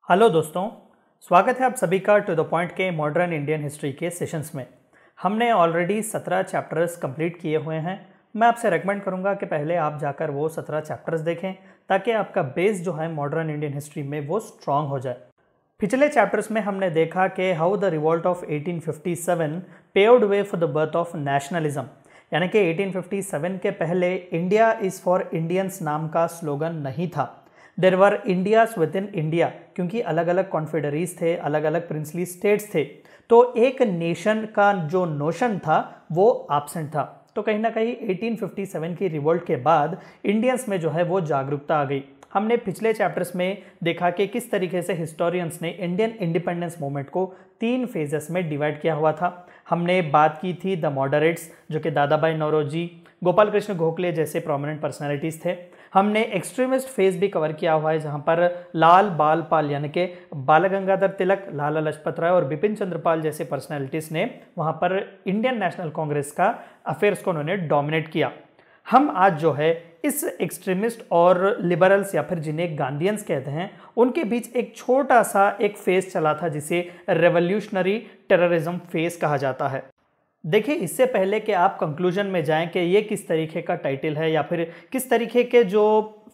Hello दोस्तों, स्वागत है आप सभी का टू द पॉइंट के मॉडर्न इंडियन हिस्ट्री के सेशंस में। हमने ऑलरेडी 17 चैप्टर्स कंप्लीट किए हुए हैं। मैं आपसे रेकमेंड करूंगा कि पहले आप जाकर वो 17 चैप्टर्स देखें ताकि आपका बेस जो है मॉडर्न इंडियन हिस्ट्री में वो स्ट्रांग हो जाए। पिछले चैप्टर्स में हमने देखा कि how the revolt of 1857 paved way for the birth of nationalism, यानी कि 1857 के पहले इंडिया इज़ फॉर इंडियंस नाम का स्लोगन नहीं था। देर वर इंडियाज विद इन इंडिया, क्योंकि अलग अलग कॉन्फेडरीज थे, अलग अलग प्रिंसली स्टेट्स थे, तो एक नेशन का जो नोशन था वो एब्सेंट था। तो कहीं ना कहीं 1857 की रिवोल्ट के बाद इंडियंस में जो है वो जागरूकता आ गई। हमने पिछले चैप्टर्स में देखा कि किस तरीके से हिस्टोरियंस ने इंडियन इंडिपेंडेंस मूवमेंट को 3 फेजेस में डिवाइड किया हुआ था। हमने बात की थी द मॉडरेट्स, जो कि दादा भाई नौरोजी, गोपाल कृष्ण गोखले जैसे प्रोमिनेंट पर्सनालिटीज़ थे। हमने एक्सट्रीमिस्ट फेज भी कवर किया हुआ है, जहां पर लाल बाल पाल यानी कि बाल गंगाधर तिलक, लाला लाजपत राय और बिपिन चंद्र पाल जैसे पर्सनैलिटीज़ ने वहां पर इंडियन नेशनल कांग्रेस का अफेयर्स को उन्होंने डोमिनेट किया। हम आज जो है इस एक्सट्रीमिस्ट और लिबरल्स या फिर जिन्हें गांधीयंस कहते हैं उनके बीच एक छोटा सा एक फेज चला था जिसे रेवोल्यूशनरी टेररिज्म फेज कहा जाता है। देखिए, इससे पहले कि आप कंक्लूजन में जाएं कि ये किस तरीके का टाइटल है या फिर किस तरीके के जो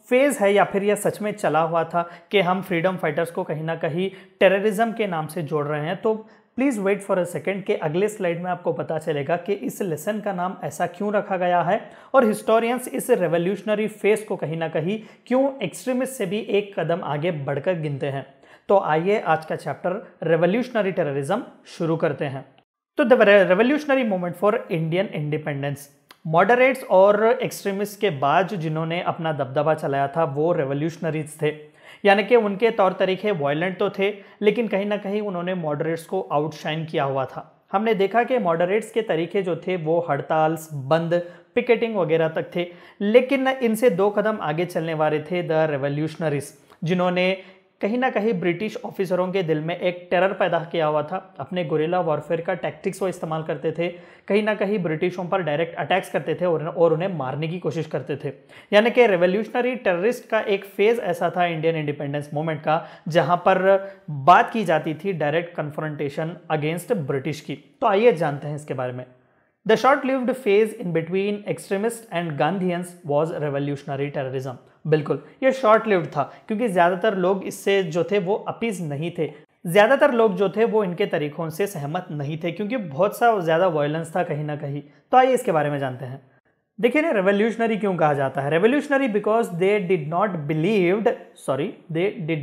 फेज है या फिर यह सच में चला हुआ था कि हम फ्रीडम फाइटर्स को कहीं ना कहीं टेररिज्म के नाम से जोड़ रहे हैं, तो please wait for a second के अगले स्लाइड में आपको पता चलेगा कि इस लेसन का नाम ऐसा क्यों रखा गया है और हिस्टोरियंस इस रेवोल्यूशनरी फेज को कहीं ना कहीं क्यों एक्सट्रीमिस्ट से भी एक कदम आगे बढ़कर गिनते हैं। तो आइए आज का चैप्टर रेवोल्यूशनरी टेररिज्म शुरू करते हैं। तो the revolutionary movement for Indian independence, moderates और एक्सट्रीमिस्ट के बाद जिन्होंने अपना दबदबा चलाया था वो रेवोल्यूशनरीज थे, यानी कि उनके तौर तरीके वायलेंट तो थे लेकिन कहीं ना कहीं उन्होंने मॉडरेट्स को आउटशाइन किया हुआ था। हमने देखा कि मॉडरेट्स के तरीके जो थे वो हड़ताल, बंद, पिकेटिंग वगैरह तक थे, लेकिन इनसे 2 कदम आगे चलने वाले थे द रेवोल्यूशनरीज, जिन्होंने कहीं ना कहीं ब्रिटिश ऑफिसरों के दिल में एक टेरर पैदा किया हुआ था। अपने गुरिल्ला वॉरफेयर का टैक्टिक्स वो इस्तेमाल करते थे, कहीं ना कहीं ब्रिटिशों पर डायरेक्ट अटैक्स करते थे और उन्हें मारने की कोशिश करते थे। यानी कि रेवोल्यूशनरी टेररिस्ट का एक फेज ऐसा था इंडियन इंडिपेंडेंस मूवमेंट का जहां पर बात की जाती थी डायरेक्ट कन्फ्रंटेशन अगेंस्ट ब्रिटिश की। तो आइए जानते हैं इसके बारे में। The short-lived phase in between extremists and Gandhians was revolutionary terrorism। बिल्कुल, ये शॉर्ट लिव्ड था क्योंकि ज़्यादातर लोग इससे जो थे वो अपीज नहीं थे। ज़्यादातर लोग जो थे वो इनके तरीकों से सहमत नहीं थे क्योंकि बहुत सा ज़्यादा वायलेंस था कहीं ना कहीं। तो आइए इसके बारे में जानते हैं। देखिए ना, रेवोल्यूशनरी क्यों कहा जाता है? Revolutionary because they did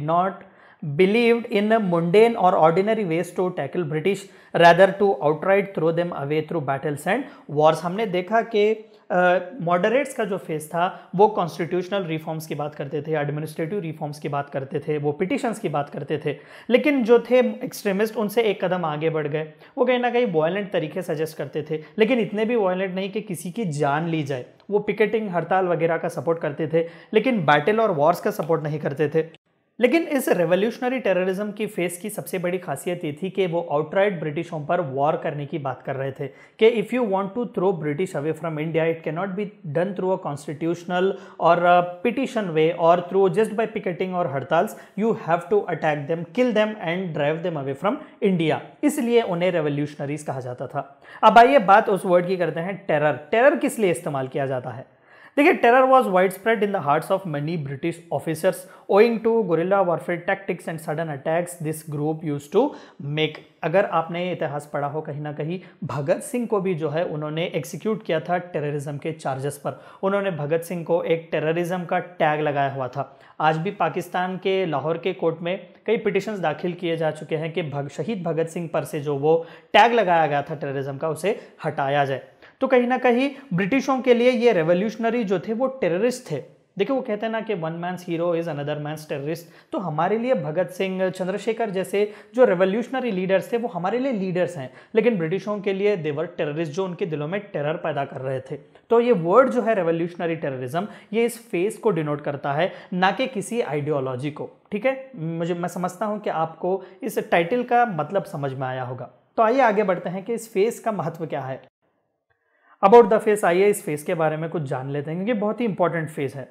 not believed in mundane or ordinary ways to tackle British rather to outright throw them away through battles and wars। हमने देखा कि मॉडरेट्स का जो फेज था वो कॉन्स्टिट्यूशनल रिफॉर्म्स की बात करते थे, एडमिनिस्ट्रेटिव रिफॉर्म्स की बात करते थे, वो पिटिशंस की बात करते थे, लेकिन जो थे एक्सट्रीमिस्ट उनसे एक कदम आगे बढ़ गए। वो कहीं ना कहीं वायलेंट तरीके सजेस्ट करते थे, लेकिन इतने भी वायलेंट नहीं कि किसी की जान ली जाए। वो पिकेटिंग, हड़ताल वगैरह का सपोर्ट करते थे लेकिन बैटल और वॉर्स का सपोर्ट नहीं करते थे। लेकिन इस रेवोल्यूशनरी टेररिज्म की फेस की सबसे बड़ी खासियत ये थी कि वो आउटराइट ब्रिटिशों पर वॉर करने की बात कर रहे थे कि if you want to throw British away from India it can not be done through a constitutional और पिटिशन वे और थ्रू जस्ट बाय पिकेटिंग और हड़ताल्स। You have to attack them, kill them and drive them away from India. इसलिए उन्हें revolutionaries कहा जाता था। अब आइए बात उस वर्ड की करते हैं, टेरर। टेरर किस लिए इस्तेमाल किया जाता है? देखिए, terror was wide spread in the hearts of many British officers owing to guerrilla warfare tactics and sudden attacks this group use to make. अगर आपने इतिहास पढ़ा हो कहीं ना कहीं, भगत सिंह को भी जो है उन्होंने एग्जीक्यूट किया था टेररिज्म के चार्जेस पर। उन्होंने भगत सिंह को एक टेररिज्म का टैग लगाया हुआ था। आज भी पाकिस्तान के लाहौर के कोर्ट में कई पिटिशंस दाखिल किए जा चुके हैं कि शहीद भगत सिंह पर से जो वो टैग लगाया गया था टेररिज्म का उसे हटाया जाए। तो कहीं ना कहीं ब्रिटिशों के लिए ये रेवोल्यूशनरी जो थे वो टेररिस्ट थे। देखिए, वो कहते हैं ना कि one men's hero is another man's terrorist. तो हमारे लिए भगत सिंह, चंद्रशेखर जैसे जो रेवोल्यूशनरी लीडर्स थे वो हमारे लिए लीडर्स हैं, लेकिन ब्रिटिशों के लिए देवर टेररिस्ट जो उनके दिलों में टेरर पैदा कर रहे थे। तो ये वर्ड जो है रेवोल्यूशनरी टेररिज्म, ये इस फेज को डिनोट करता है, ना कि किसी आइडियोलॉजी को। ठीक है, मैं समझता हूँ कि आपको इस टाइटल का मतलब समझ में आया होगा। तो आइए आगे बढ़ते हैं कि इस फेज का महत्व क्या है। अबाउट द फेस, आइए इस फेस के बारे में कुछ जान लेते हैं क्योंकि बहुत ही इंपॉर्टेंट फेस है।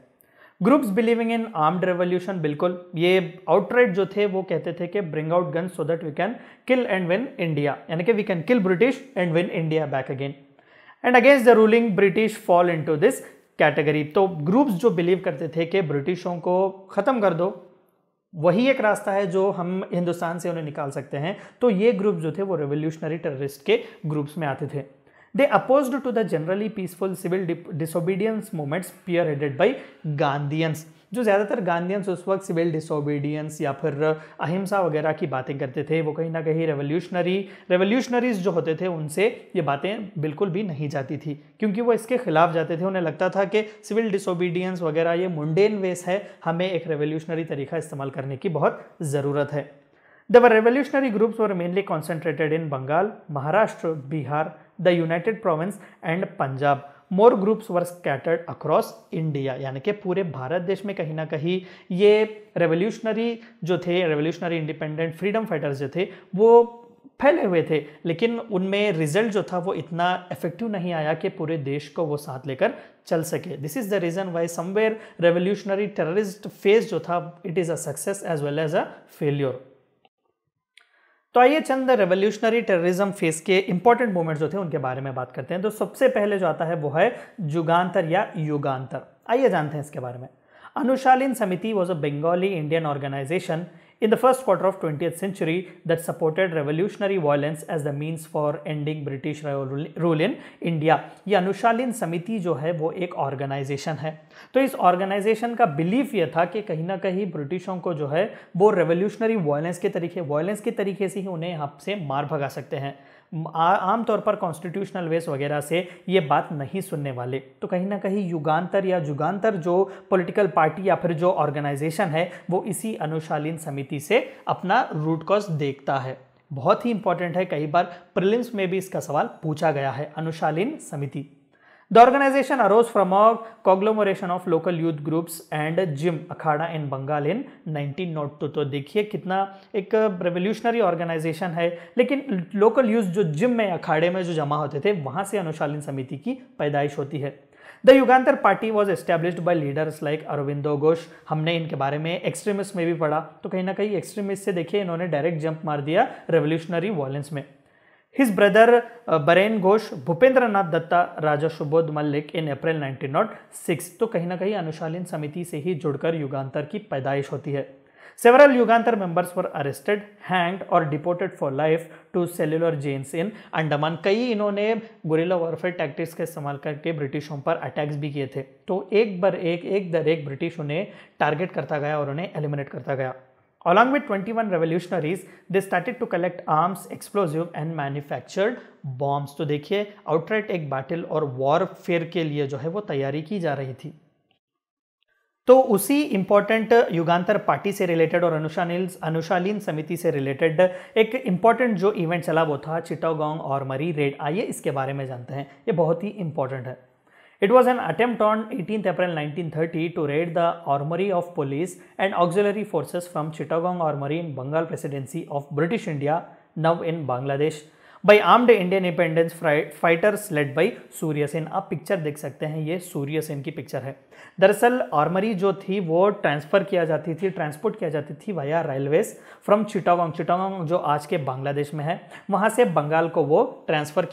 Groups believing in armed revolution, बिल्कुल ये आउटराइट जो थे वो कहते थे कि bring out guns so that we can kill and win India, यानी कि we can kill British and win India back again, and against the ruling British fall into this category. तो ग्रुप्स जो बिलीव करते थे कि ब्रिटिशों को खत्म कर दो, वही एक रास्ता है जो हम हिंदुस्तान से उन्हें निकाल सकते हैं, तो ये ग्रुप जो थे वो रेवोल्यूशनरी टेररिस्ट के ग्रुप्स में आते थे। They opposed to the generally peaceful civil disobedience movements spearheaded by Gandhians। जो ज़्यादातर गांधीयंस उस वक्त सिविल डिसोबीडियंस या फिर अहिंसा वगैरह की बातें करते थे, वो कहीं ना कहीं रेवोल्यूशनरीज जो होते थे उनसे ये बातें बिल्कुल भी नहीं जाती थी, क्योंकि वो इसके खिलाफ जाते थे। उन्हें लगता था कि सिविल डिसोबीडियंस वगैरह ये मुंडेन वेस है, हमें एक रेवोल्यूशनरी तरीका इस्तेमाल करने की बहुत ज़रूरत है। The revolutionary groups were mainly concentrated in Bengal, Maharashtra, Bihar, the United Province and Punjab. More groups were scattered across India, यानी कि पूरे भारत देश में कहीं ना कहीं ये रेवोल्यूशनरी जो थे, रेवोल्यूशनरी इंडिपेंडेंट फ्रीडम फाइटर्स जो थे वो फैले हुए थे, लेकिन उनमें रिजल्ट जो था वो इतना इफेक्टिव नहीं आया कि पूरे देश को वो साथ लेकर चल सके। This is the reason why somewhere revolutionary terrorist phase जो था it is a success as well as a failure. तो आइए चंद रेवोल्यूशनरी टेररिज्म फेस के इंपॉर्टेंट मोमेंट्स जो थे उनके बारे में बात करते हैं। तो सबसे पहले जो आता है वो है जुगांतर या युगांतर। आइए जानते हैं इसके बारे में। Anushilan Samiti was a Bengali Indian organisation in the first quarter of 20th century that supported revolutionary violence as the means for ending British rule in India। ये अनुशालीन समिति जो है वो एक ऑर्गेनाइजेशन है। तो इस ऑर्गेनाइजेशन का बिलीफ ये था कि कहीं ना कहीं ब्रिटिशों को जो है वो रेवोल्यूशनरी वायलेंस के तरीके से ही उन्हें यहाँ से मार भगा सकते हैं। आमतौर पर कॉन्स्टिट्यूशनल वेस वगैरह से ये बात नहीं सुनने वाले। तो कहीं ना कहीं युगांतर या जुगांतर जो पॉलिटिकल पार्टी या फिर जो ऑर्गेनाइजेशन है वो इसी अनुशालीन समिति से अपना रूट कॉज देखता है। बहुत ही इंपॉर्टेंट है, कई बार प्रीलिम्स में भी इसका सवाल पूछा गया है। अनुशालीन समिति। The organization arose from a conglomeration of local youth groups and Jim Akhara in Bengal in 1902। तो देखिए कितना एक रेवोल्यूशनरी ऑर्गेनाइजेशन है, लेकिन लोकल यूथ जो जिम में अखाड़े में जो जमा होते थे वहाँ से अनुशालीन समिति की पैदाइश होती है। The Yugantar party was established by leaders like Aurobindo Ghosh. हमने इनके बारे में एक्सट्रीमिस्ट में भी पढ़ा, तो कहीं ना कहीं एक्सट्रीमिस्ट से देखिए इन्होंने डायरेक्ट जंप मार दिया रेवोल्यूशनरी वायलेंस में। His brother Barin Ghosh, Bhupendra Nath Datta, Raja Subodh Mallick in April 1906। तो कहीं ना कहीं अनुशालीन समिति से ही जुड़कर युगांतर की पैदाइश होती है। Several Yugantar members were arrested, hanged or deported for life to cellular jails in Andaman. कई इन्होंने गुरिल्ला वॉरफेयर टैक्टिक्स का इस्तेमाल करके ब्रिटिशों पर अटैक्स भी किए थे। तो एक दर एक ब्रिटिश उन्हें टारगेट करता गया और उन्हें एलिमिनेट करता गया। Along with 21 revolutionaries, they started to collect arms, explosive and manufactured bombs। तो देखिए आउटराइट एक बैटल और वॉरफेयर के लिए जो है वो तैयारी की जा रही थी। तो उसी इंपॉर्टेंट युगांतर पार्टी से रिलेटेड और अनुशालीन समिति से रिलेटेड एक इंपॉर्टेंट जो इवेंट चला वो था चिटागोंग आर्मरी रेड। आइए इसके बारे में जानते हैं, ये बहुत ही इंपॉर्टेंट है। It was an attempt on 18th April 1930 to raid the armory of police and auxiliary forces from Chittagong Armory in Bengal Presidency of British India, now in Bangladesh, by armed Indian independence fighters led by Surya Sen. आप picture देख सकते हैं, ये सूर्य सेन की picture है। दरअसल armoury जो थी वो ट्रांसपोर्ट किया जाती थी वाया रेलवेज फ्रॉम चिटागोंग जो आज के बांग्लादेश में है, वहाँ से बंगाल को वो ट्रांसपोर्ट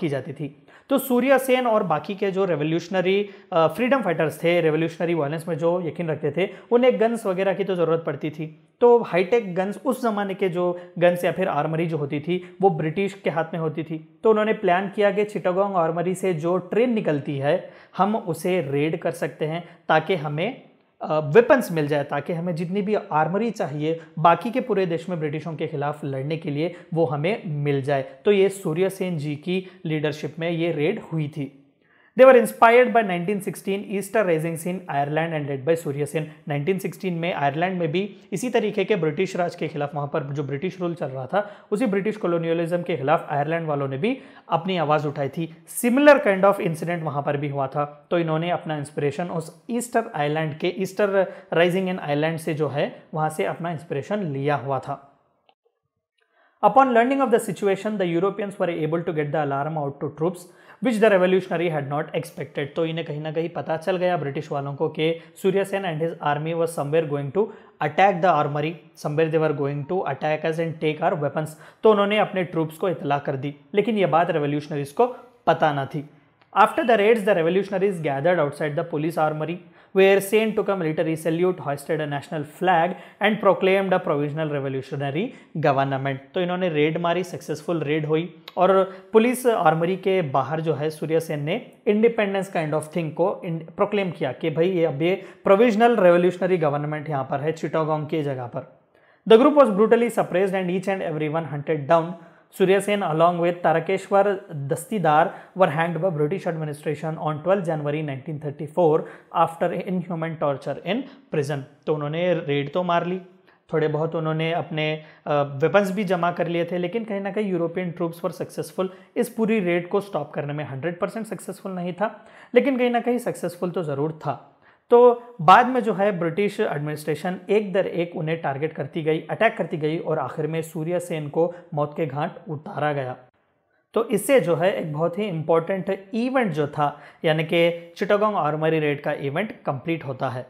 की जाती थी। तो सूर्य सेन और बाकी के जो रेवोल्यूशनरी फ्रीडम फाइटर्स थे, रेवोल्यूशनरी वायलेंस में जो यकीन रखते थे, उन्हें गन्स वगैरह की तो ज़रूरत पड़ती थी। तो हाईटेक गन्स, उस ज़माने के जो गन्स या फिर आर्मरी जो होती थी वो ब्रिटिश के हाथ में होती थी। तो उन्होंने प्लान किया कि चिटागोंग आर्मरी से जो ट्रेन निकलती है हम उसे रेड कर सकते हैं ताकि हमें वेपन्स मिल जाए, ताकि हमें जितनी भी आर्मरी चाहिए बाकी के पूरे देश में ब्रिटिशों के खिलाफ लड़ने के लिए वो हमें मिल जाए। तो ये सूर्य सेन जी की लीडरशिप में ये रेड हुई थी। They were inspired by 1916 Easter risings in Ireland and led by Surya Sen. 1916 में आयरलैंड में भी इसी तरीके के ब्रिटिश राज के खिलाफ, वहाँ पर जो ब्रिटिश रूल चल रहा था उसी ब्रिटिश कॉलोनियलिज्म के खिलाफ आयरलैंड वालों ने भी अपनी आवाज़ उठाई थी। सिमिलर काइंड ऑफ इंसिडेंट वहाँ पर भी हुआ था। तो इन्होंने अपना इंस्पिरेशन उस ईस्टर राइजिंग इन आयरलैंड से जो है वहाँ से अपना इंस्पिरेशन लिया हुआ था। Upon learning of the situation, the Europeans were able to get the alarm out to troops. Which the revolutionary had not expected. तो इन्हें कहीं ना कहीं पता चल गया ब्रिटिश वालों को कि Surya Sen and his army was somewhere going to attack the armoury, somewhere they were going to attack us and take our weapons. तो उन्होंने अपने ट्रूप्स को इतला कर दी, लेकिन यह बात रेवोल्यूशनरीज को पता न थी। After the raids, the revolutionaries gathered outside the police armory, where Sen took a military salute, hoisted a national flag and proclaimed a provisional revolutionary government। तो इन्होंने रेड मारी, सक्सेसफुल रेड हुई और पुलिस आर्मरी के बाहर जो है सूर्य सेन ने इंडिपेंडेंस काइंड ऑफ थिंग को प्रोक्लेम किया कि भाई ये अब ये प्रोविजनल रेवोल्यूशनरी गवर्नमेंट यहाँ पर है चिटागोंग की जगह पर। The group was brutally suppressed and each and every one hunted down. Surya Sen along with Tarakeshwar Dastidar were hanged by British administration on 12 January 1934 after inhuman torture in prison। तो उन्होंने red तो मार ली, थोड़े बहुत उन्होंने अपने weapons भी जमा कर लिए थे, लेकिन कहीं ना कहीं यूरोपियन ट्रूप्स वर सक्सेसफुल। इस पूरी रेड को स्टॉप करने में 100% सक्सेसफुल नहीं था, लेकिन कहीं ना कहीं सक्सेसफुल तो ज़रूर था। तो बाद में जो है ब्रिटिश एडमिनिस्ट्रेशन एक दर एक उन्हें टारगेट करती गई, अटैक करती गई और आखिर में सूर्य सेन को मौत के घाट उतारा गया। तो इससे जो है एक बहुत ही इंपॉर्टेंट इवेंट जो था, यानी कि चिटागोंग आर्मरी रेड का इवेंट कंप्लीट होता है।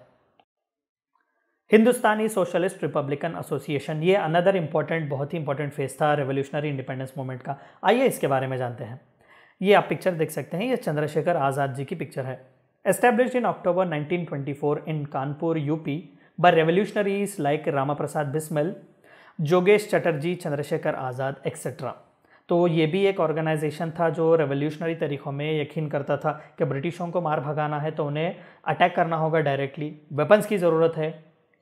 हिंदुस्तानी सोशलिस्ट रिपब्लिकन एसोसिएशन, ये अनदर इंपॉर्टेंट, बहुत ही इंपॉर्टेंट फेज था रेवोल्यूशनरी इंडिपेंडेंस मूवमेंट का। आइए इसके बारे में जानते हैं। ये आप पिक्चर देख सकते हैं, ये चंद्रशेखर आज़ाद जी की पिक्चर है। Established in October 1924 in Kanpur, UP by revolutionaries like Rama Prasad Bismil, जोगेश चटर्जी, चंद्रशेखर आज़ाद एक्सेट्रा। तो ये भी एक ऑर्गेनाइजेशन था जो रेवोल्यूशनरी तरीक़ों में यकीन करता था कि ब्रिटिशों को मार भगाना है तो उन्हें अटैक करना होगा डायरेक्टली, वेपन्स की ज़रूरत है,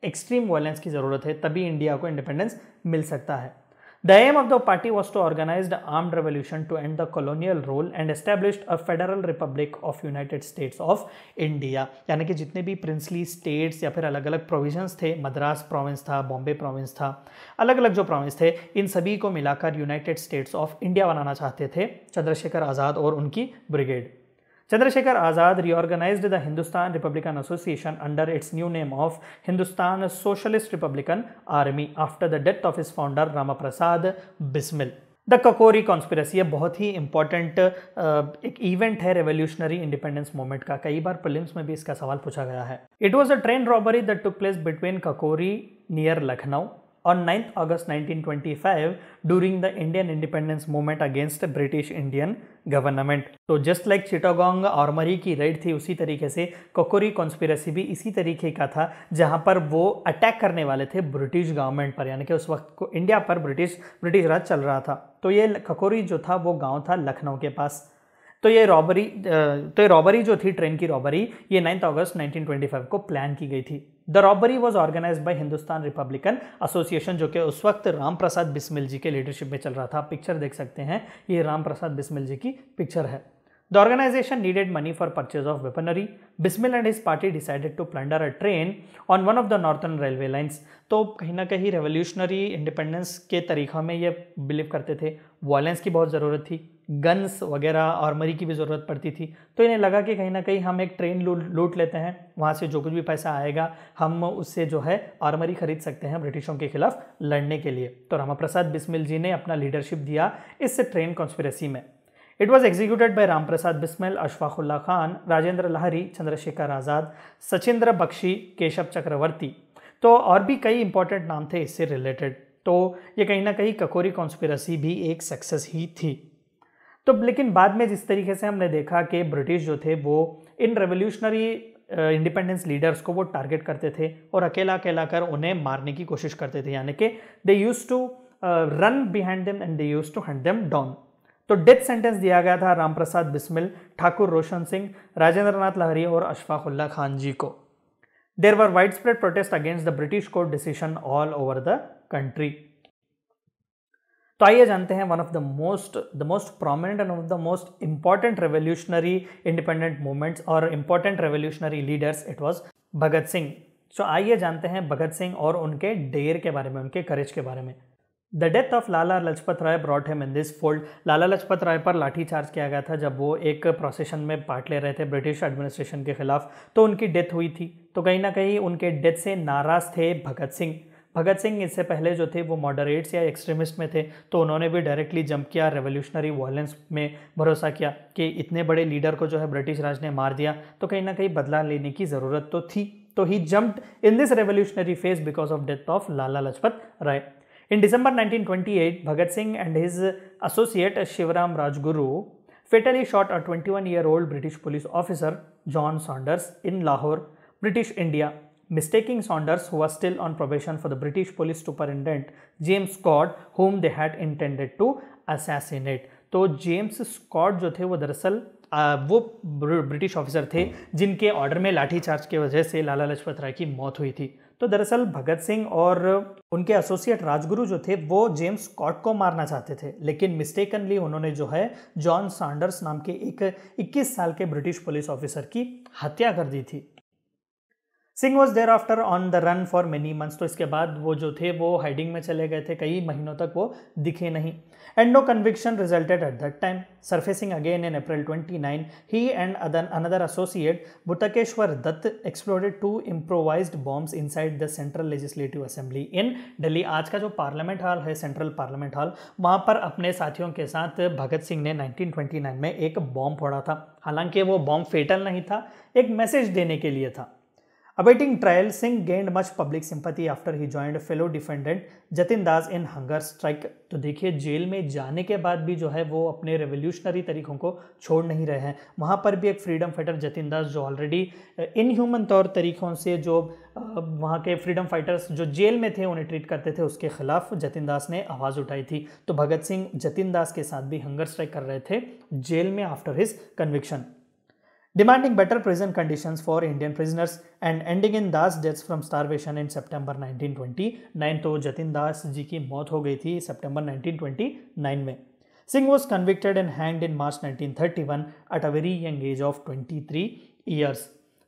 एक्सट्रीम वायलेंस की ज़रूरत है, तभी इंडिया को इंडिपेंडेंस मिल सकता है। The aim of the party was to organize the armed revolution to end the colonial rule and established a federal republic of United States of India। यानी कि जितने भी प्रिंसली स्टेट्स या फिर अलग अलग प्रोविजंस थे, मद्रास प्रोविंस था, बॉम्बे प्रोविंस था, अलग अलग जो प्रोविंस थे, इन सभी को मिलाकर यूनाइटेड स्टेट्स ऑफ इंडिया बनाना चाहते थे चंद्रशेखर आज़ाद और उनकी brigade. Chandrasekhar Azad reorganized the Hindustan Republican Association under its new name of Hindustan Socialist Republican Army after the death of his founder Rama Prasad Bismil। The Kakori conspiracy, ये बहुत ही important एक event है revolutionary independence movement का। कई बार prelims में भी इसका सवाल पूछा गया है। It was a train robbery that took place between Kakori near Lucknow on 9th August 1925 during the Indian independence movement against British Indian government। तो जस्ट लाइक चिटागोंग आर्मरी की रेड थी, उसी तरीके से ककोरी कॉन्स्पिरेसी भी इसी तरीके का था, जहां पर वो अटैक करने वाले थे ब्रिटिश गवर्नमेंट पर, यानी कि उस वक्त को इंडिया पर ब्रिटिश राज चल रहा था। तो ये ककोरी जो था वो गांव था लखनऊ के पास। तो ये रॉबरी जो थी, ट्रेन की रॉबरी, ये 9 अगस्त 1925 को प्लान की गई थी। The robbery was organised by Hindustan Republican Association, जो कि उस वक्त राम प्रसाद बिस्मिल जी के लीडरशिप में चल रहा था। पिक्चर देख सकते हैं, ये राम प्रसाद बिस्मिल जी की पिक्चर है। The organisation needed money for purchase of weaponry. Bismil and his party decided to plunder a train on one of the northern railway lines. तो कहीं ना कहीं रेवोल्यूशनरी इंडिपेंडेंस के तरीक़ों में ये बिलीव करते थे, वायलेंस की बहुत ज़रूरत थी, गन्स वगैरह आर्मरी की भी ज़रूरत पड़ती थी। तो इन्हें लगा कि कहीं ना कहीं हम एक ट्रेन लूट लेते हैं, वहाँ से जो कुछ भी पैसा आएगा हम उससे जो है आर्मरी खरीद सकते हैं ब्रिटिशों के खिलाफ लड़ने के लिए। तो रामा प्रसाद बिस्मिल जी ने अपना लीडरशिप दिया इस ट्रेन कॉन्स्पिरेसी में। It was executed by Ram Prasad Bismil, Ashfaqulla Khan, Rajendra Lahiri, Chandrashekhar Azad, Sachindra Bakshi, Keshav Chakravarti. तो और भी कई इंपॉर्टेंट नाम थे इससे रिलेटेड। तो ये कहीं ना कहीं ककोरी कॉन्स्पिरेसी भी एक सक्सेस ही थी। तो लेकिन बाद में जिस तरीके से हमने देखा कि ब्रिटिश जो थे वो इन रेवोल्यूशनरी इंडिपेंडेंस लीडर्स को वो टारगेट करते थे और अकेला कर उन्हें मारने की कोशिश करते थे, यानी कि they used to run behind them and they used to hunt them down. तो डेथ सेंटेंस दिया गया था राम प्रसाद बिस्मिल, ठाकुर रोशन सिंह, राजेंद्र नाथ लाहरी और अशफाकुल्ला खान जी को। There were widespread protest against the British court decision all over the country. तो आइए जानते हैं one of the most prominent and one of the most important revolutionary independent movements और important revolutionary leaders, it was Bhagat Singh. तो आइए जानते हैं भगत सिंह और उनके डेयर के बारे में, उनके करेज के बारे में। The death of Lala Lajpat Rai brought him in this fold. Lala Lajpat Rai पर लाठीचार्ज किया गया था जब वो एक प्रोसेशन में पार्ट ले रहे थे ब्रिटिश एडमिनिस्ट्रेशन के खिलाफ, तो उनकी डेथ हुई थी। तो कहीं ना कहीं उनके डेथ से नाराज थे भगत सिंह। भगत सिंह इससे पहले जो थे वो मॉडरेट्स या एक्सट्रीमिस्ट में थे, तो उन्होंने भी डायरेक्टली जंप किया, रेवोल्यूशनरी वायलेंस में भरोसा किया कि इतने बड़े लीडर को जो है ब्रिटिश राज ने मार दिया, तो कहीं ना कहीं बदला लेने की ज़रूरत तो थी। तो he jumped in this revolutionary phase because of death of Lala Lajpat Rai. In December 1928, Bhagat Singh and his associate Shivaram Rajguru fatally shot a 21-year-old British police officer, John Saunders, in Lahore, British India, mistaking Saunders, who was still on probation, for the British police superintendent James Scott, whom they had intended to assassinate. तो James Scott जो थे वो दरअसल वो British officer थे जिनके order में लाठीचार्ज की वजह से लाला लाजपत राय की मौत हुई थी। तो दरअसल भगत सिंह और उनके एसोसिएट राजगुरु जो थे वो जेम्स स्कॉट को मारना चाहते थे, लेकिन मिस्टेकनली उन्होंने जो है जॉन सैंडर्स नाम के एक 21 साल के ब्रिटिश पुलिस ऑफिसर की हत्या कर दी थी। Singh was thereafter on the run for many months. तो इसके बाद वो जो थे वो हाइडिंग में चले गए थे, कई महीनों तक वो दिखे नहीं। And no conviction resulted at that time, surfacing again in April 29 he and another associate Batukeshwar Dutt exploded 2 improvised bombs inside the central legislative assembly in Delhi. आज का जो पार्लियामेंट हॉल है, सेंट्रल पार्लियामेंट हॉल, वहाँ पर अपने साथियों के साथ भगत सिंह ने 1929 में एक बॉम्ब फोड़ा था। हालांकि वो बॉम्ब फेटल नहीं था, एक मैसेज देने के लिए था। Awaiting trial, Singh gained much public sympathy after he joined fellow defendant Jatin Das in hunger strike। तो देखिए जेल में जाने के बाद भी जो है वो अपने रेवोल्यूशनरी तरीकों को छोड़ नहीं रहे हैं। वहाँ पर भी एक फ्रीडम फाइटर जतिन दास जो ऑलरेडी इनह्यूमन तौर तरीकों से जो वहाँ के फ्रीडम फाइटर्स जो जेल में थे उन्हें ट्रीट करते थे, उसके खिलाफ जतिन दास ने आवाज़ उठाई थी। तो भगत सिंह जतिन दास के साथ भी हंगर स्ट्राइक कर रहे थे जेल में after his conviction, demanding better prison conditions for Indian prisoners and ending in Das deaths from starvation in September 1929। तो जतिन दास जी की मौत हो गई थी सितंबर 1929 में। Singh was convicted and hanged in March 1931 at a very young age of 23 years।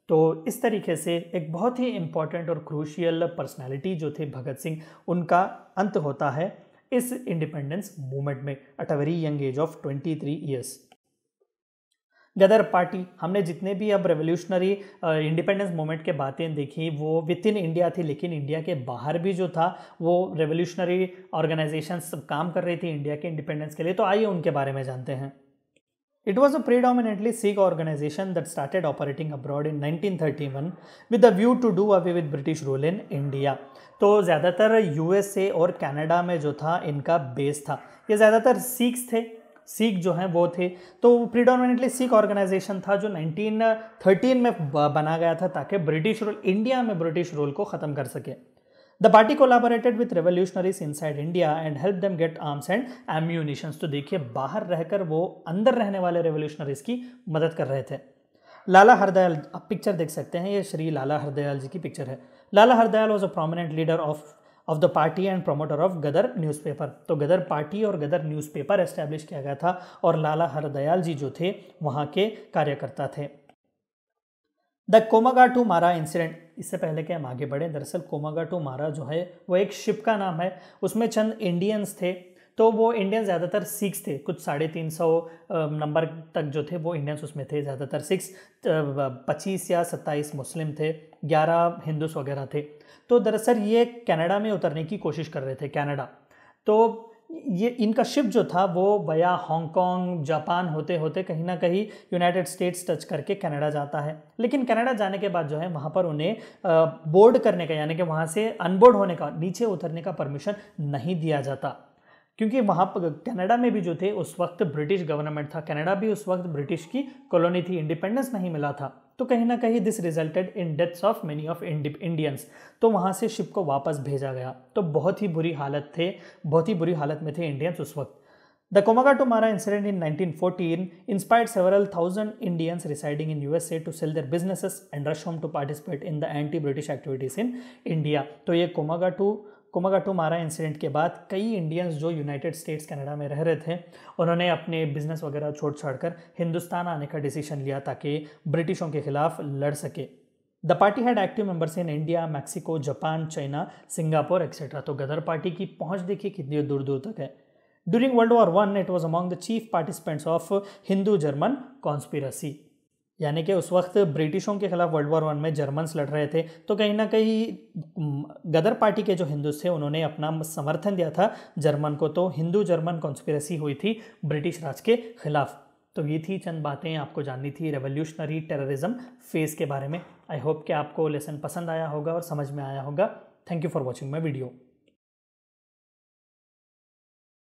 तो इस तरीके से एक बहुत ही इंपॉर्टेंट और क्रूशियल पर्सनैलिटी जो थे भगत सिंह, उनका अंत होता है इस इंडिपेंडेंस मूवमेंट में at a very young age of 23 years. Ghadar party, हमने जितने भी अब रेवोल्यूशनरी इंडिपेंडेंस मूवमेंट के बातें देखी वो विद इन इंडिया थी, लेकिन इंडिया के बाहर भी जो था वो रेवोल्यूशनरी ऑर्गेनाइजेशंस काम कर रही थी इंडिया के इंडिपेंडेंस के लिए। तो आइए उनके बारे में जानते हैं। It was a predominantly Sikh organization that started operating abroad in 1931 with a view to do away with British rule in India। तो ज़्यादातर USA और कनाडा में जो था इनका बेस था। ये ज़्यादातर सिख्स थे, सिख जो हैं वो थे। तो प्रीडोमिनेटली सिख ऑर्गेनाइजेशन था जो 1913 में बना गया था ताकि ब्रिटिश रूल, इंडिया में ब्रिटिश रूल को ख़त्म कर सके। The party collaborated with revolutionaries inside India and help them get arms and ammunitions. तो देखिए बाहर रहकर वो अंदर रहने वाले रेवोल्यूशनरीज की मदद कर रहे थे। लाला हरदयाल, आप पिक्चर देख सकते हैं, ये श्री लाला हरदयाल जी की पिक्चर है। Lala Hardayal was a prominent leader of the party and promoter of Ghadar newspaper. तो गदर पार्टी और गदर न्यूज़पेपर एस्टैब्लिश किया गया था और लाला हरदयाल जी जो थे वहाँ के कार्यकर्ता थे। द कोमागाटू मारा इंसिडेंट, इससे पहले कि हम आगे बढ़ें, दरअसल कोमागाटू मारा जो है वो एक शिप का नाम है, उसमें चंद इंडियंस थे। तो वो इंडियंस ज़्यादातर सिख्स थे, कुछ 350 नंबर तक जो थे वो इंडियंस उसमें थे, ज़्यादातर सिख्स, 25 या 27 मुस्लिम थे, 11 हिंदूस वगैरह थे। तो दरअसल ये कनाडा में उतरने की कोशिश कर रहे थे, कनाडा। तो ये इनका शिप जो था वो वया हांगकांग जापान होते होते कहीं ना कहीं यूनाइटेड स्टेट्स टच करके कनाडा जाता है। लेकिन कनाडा जाने के बाद जो है वहाँ पर उन्हें बोर्ड करने का, यानी कि वहाँ से अनबोर्ड होने का, नीचे उतरने का परमिशन नहीं दिया जाता, क्योंकि वहाँ पर कनाडा में भी जो थे उस वक्त ब्रिटिश गवर्नमेंट था, कनाडा भी उस वक्त ब्रिटिश की कॉलोनी थी, इंडिपेंडेंस नहीं मिला था। तो कहीं ना कहीं this resulted in deaths of many of Indians. तो वहाँ से शिप को वापस भेजा गया। तो बहुत ही बुरी हालत में थे इंडियंस उस वक्त। The Komagata Maru incident in 1914 inspired several thousand Indians residing in USA to sell their businesses and rush home to participate in the anti British activities in India. तो ये कोमागाटू मारा इंसिडेंट के बाद कई Indians जो United states Canada में रह रहे थे उन्होंने अपने बिजनेस वगैरह छोड़ हिंदुस्तान आने का डिसीजन लिया ताकि ब्रिटिशों के खिलाफ लड़ सके। The party had active members in India, Mexico, Japan, China, Singapore etcetera. तो गदर पार्टी की पहुंच देखिए कितनी दूर दूर तक है। During world war I it was among the chief participants of Hindu German conspiracy, यानी कि उस वक्त ब्रिटिशों के खिलाफ वर्ल्ड वॉर 1 में जर्मन्स लड़ रहे थे, तो कहीं ना कहीं गदर पार्टी के जो हिंदूज थे उन्होंने अपना समर्थन दिया था जर्मन को। तो हिंदू जर्मन कॉन्स्पिरेसी हुई थी ब्रिटिश राज के खिलाफ। तो ये थी चंद बातें आपको जाननी थी रेवोल्यूशनरी टेररिज्म फेज़ के बारे में। आई होप कि आपको लेसन पसंद आया होगा और समझ में आया होगा। Thank you for watching my video.